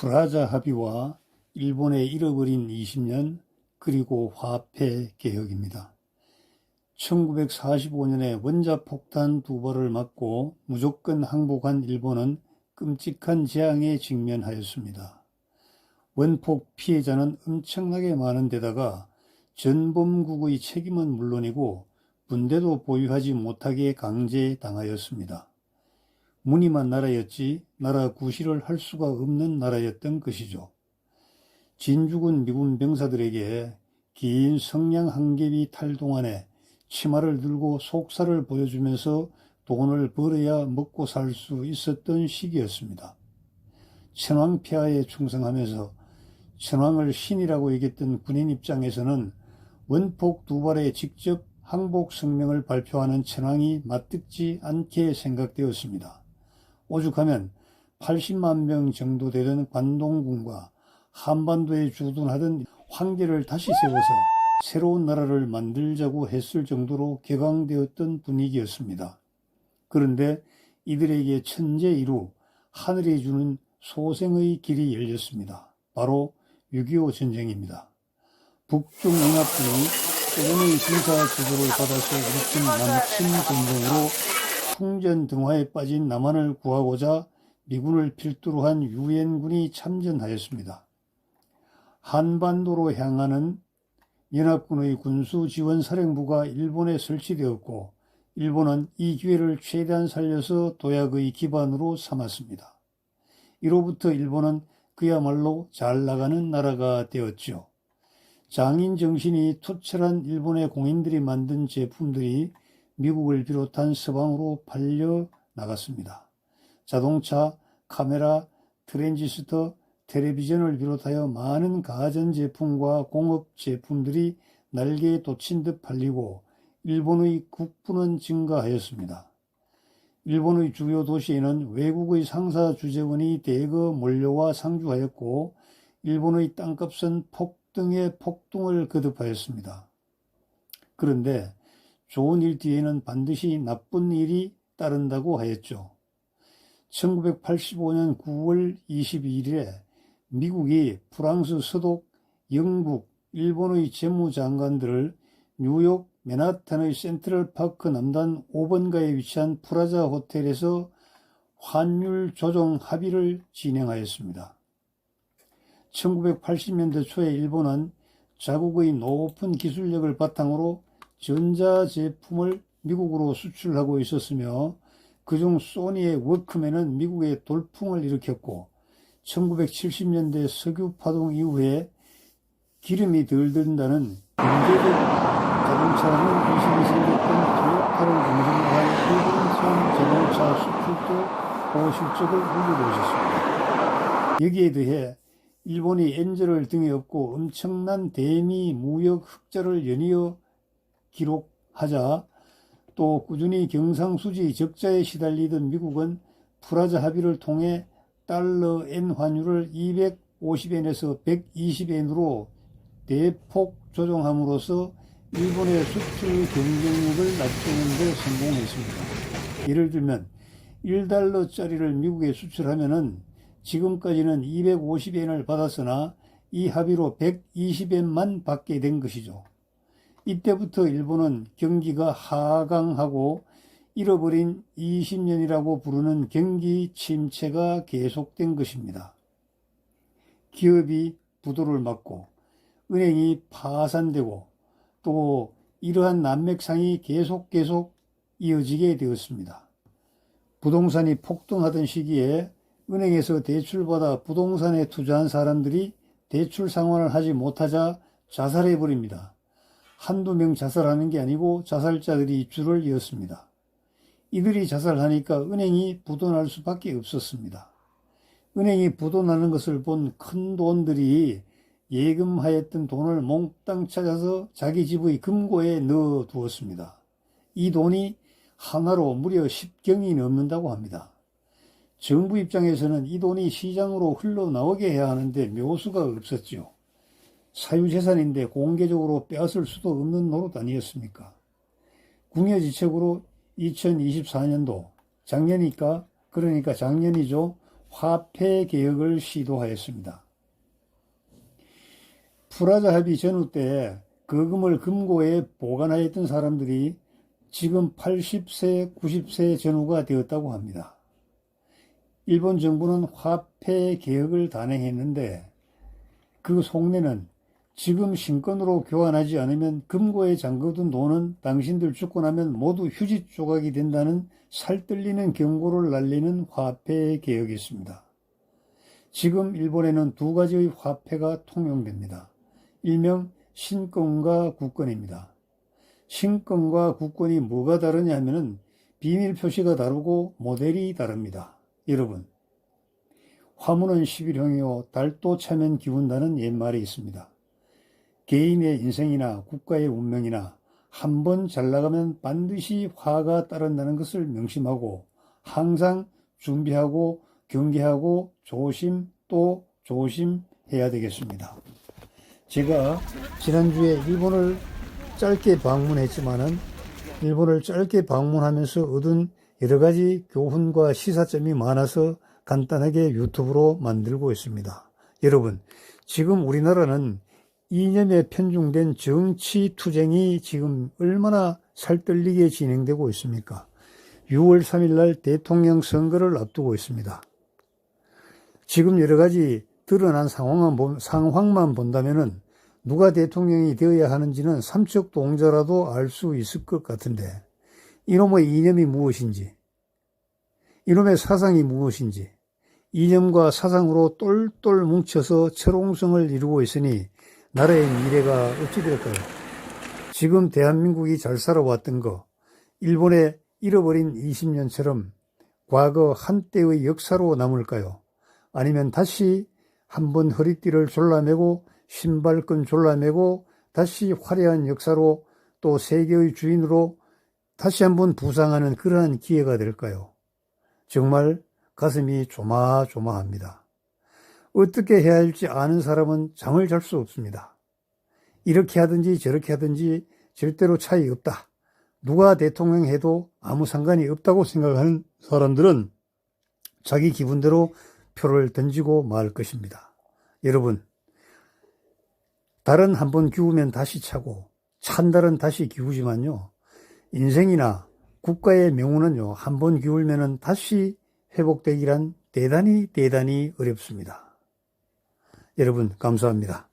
프라자 합의와 일본의 잃어버린 20년 그리고 화폐 개혁입니다. 1945년에 원자폭탄 2발을 맞고 무조건 항복한 일본은 끔찍한 재앙에 직면하였습니다. 원폭 피해자는 엄청나게 많은 데다가 전범국의 책임은 물론이고 군대도 보유하지 못하게 강제당하였습니다. 무늬만 나라였지 나라 구실을 할 수가 없는 나라였던 것이죠. 진주군 미군 병사들에게 긴 성냥 한 겹이 탈 동안에 치마를 들고 속살을 보여주면서 돈을 벌어야 먹고 살 수 있었던 시기였습니다. 천황폐하에 충성하면서 천황을 신이라고 여겼던 군인 입장에서는 원폭 2발에 직접 항복 성명을 발표하는 천황이 맞듣지 않게 생각되었습니다. 오죽하면 80만 명 정도 되던 관동군과 한반도에 주둔하던 황제를 다시 세워서 새로운 나라를 만들자고 했을 정도로 격앙되었던 분위기였습니다. 그런데 이들에게 천재이루 하늘이 주는 소생의 길이 열렸습니다. 바로 6.25 전쟁입니다. 북중연합군이 소련의 군사 지도를 받아서 일으킨 남침 전쟁으로 풍전등화에 빠진 남한을 구하고자 미군을 필두로 한 유엔군이 참전하였습니다. 한반도로 향하는 연합군의 군수지원사령부가 일본에 설치되었고 일본은 이 기회를 최대한 살려서 도약의 기반으로 삼았습니다. 이로부터 일본은 그야말로 잘 나가는 나라가 되었죠. 장인 정신이 투철한 일본의 공인들이 만든 제품들이 미국을 비롯한 서방으로 팔려 나갔습니다. 자동차, 카메라, 트랜지스터, 텔레비전을 비롯하여 많은 가전제품과 공업제품들이 날개에 돋친 듯 팔리고 일본의 국부는 증가하였습니다. 일본의 주요 도시에는 외국의 상사 주재원이 대거 몰려와 상주하였고 일본의 땅값은 폭등에 폭등을 거듭하였습니다. 그런데 좋은 일 뒤에는 반드시 나쁜 일이 따른다고 하였죠. 1985년 9월 22일에 미국이 프랑스 서독, 영국, 일본의 재무장관들을 뉴욕 맨하탄의 센트럴파크 남단 5번가에 위치한 프라자 호텔에서 환율 조정 합의를 진행하였습니다. 1980년대 초에 일본은 자국의 높은 기술력을 바탕으로 전자제품을 미국으로 수출하고 있었으며 그중 소니의 워크맨은 미국에 돌풍을 일으켰고 1970년대 석유 파동 이후에 기름이 덜 든다는 경제적 자동차라는 의식이 생겼던 토요타를 중심으로 한 일본산 자동차 수출도 고실적을 누리고 있었습니다. 여기에 더해 일본이 엔저를 등에 업고 엄청난 대미 무역 흑자를 연이어 기록하자 또 꾸준히 경상수지 적자에 시달리던 미국은 프라자 합의를 통해 달러 엔 환율을 250엔에서 120엔으로 대폭 조정함으로써 일본의 수출 경쟁력을 낮추는 데 성공했습니다. 예를 들면 1달러짜리를 미국에 수출하면은 지금까지는 250엔을 받았으나 이 합의로 120엔만 받게 된 것이죠. 이때부터 일본은 경기가 하강하고 잃어버린 20년이라고 부르는 경기 침체가 계속된 것입니다. 기업이 부도를 맞고 은행이 파산되고 또 이러한 난맥상이 계속 이어지게 되었습니다. 부동산이 폭등하던 시기에 은행에서 대출받아 부동산에 투자한 사람들이 대출 상환을 하지 못하자 자살해버립니다. 한두 명 자살하는 게 아니고 자살자들이 줄을 이었습니다. 이들이 자살하니까 은행이 부도날 수밖에 없었습니다. 은행이 부도나는 것을 본 큰 돈들이 예금하였던 돈을 몽땅 찾아서 자기 집의 금고에 넣어 두었습니다. 이 돈이 하나로 무려 10경이 넘는다고 합니다. 정부 입장에서는 이 돈이 시장으로 흘러나오게 해야 하는데 묘수가 없었죠. 사유재산인데 공개적으로 빼앗을 수도 없는 노릇 아니었습니까? 궁여지책으로 2024년도 작년이니까 그러니까 작년이죠. 화폐 개혁을 시도하였습니다. 프라자 합의 전후 때 거금을 금고에 보관하였던 사람들이 지금 80세, 90세 전후가 되었다고 합니다. 일본 정부는 화폐 개혁을 단행했는데 그 속내는 지금 신권으로 교환하지 않으면 금고에 잠그둔 돈은 당신들 죽고 나면 모두 휴지 조각이 된다는 살뜰리는 경고를 날리는 화폐 개혁이었습니다. 지금 일본에는 두 가지의 화폐가 통용됩니다. 일명 신권과 국권입니다. 신권과 국권이 뭐가 다르냐 하면은 비밀 표시가 다르고 모델이 다릅니다. 여러분, 화무는 11형이요 달도 차면 기운다는 옛말이 있습니다. 개인의 인생이나 국가의 운명이나 한 번 잘 나가면 반드시 화가 따른다는 것을 명심하고 항상 준비하고 경계하고 조심 또 조심해야 되겠습니다. 제가 지난주에 일본을 짧게 방문했지만은 일본을 짧게 방문하면서 얻은 여러 가지 교훈과 시사점이 많아서 간단하게 유튜브로 만들고 있습니다. 여러분, 지금 우리나라는 이념에 편중된 정치 투쟁이 지금 얼마나 살뜰리게 진행되고 있습니까? 6월 3일 날 대통령 선거를 앞두고 있습니다. 지금 여러 가지 드러난 상황만 본다면은 누가 대통령이 되어야 하는지는 삼척동자라도 알 수 있을 것 같은데 이놈의 이념이 무엇인지, 이놈의 사상이 무엇인지, 이념과 사상으로 똘똘 뭉쳐서 철옹성을 이루고 있으니 나라의 미래가 어찌 될까요? 지금 대한민국이 잘 살아왔던 거, 일본의 잃어버린 20년처럼 과거 한때의 역사로 남을까요? 아니면 다시 한번 허리띠를 졸라매고 신발끈 졸라매고 다시 화려한 역사로 또 세계의 주인으로 다시 한번 부상하는 그러한 기회가 될까요? 정말 가슴이 조마조마합니다. 어떻게 해야 할지 아는 사람은 잠을 잘 수 없습니다. 이렇게 하든지 저렇게 하든지 절대로 차이 없다. 누가 대통령 해도 아무 상관이 없다고 생각하는 사람들은 자기 기분대로 표를 던지고 말 것입니다. 여러분, 달은 한번 기우면 다시 차고 찬 달은 다시 기우지만요, 인생이나 국가의 명운은요, 한번 기울면은 다시 회복되기란 대단히 어렵습니다. 여러분, 감사합니다.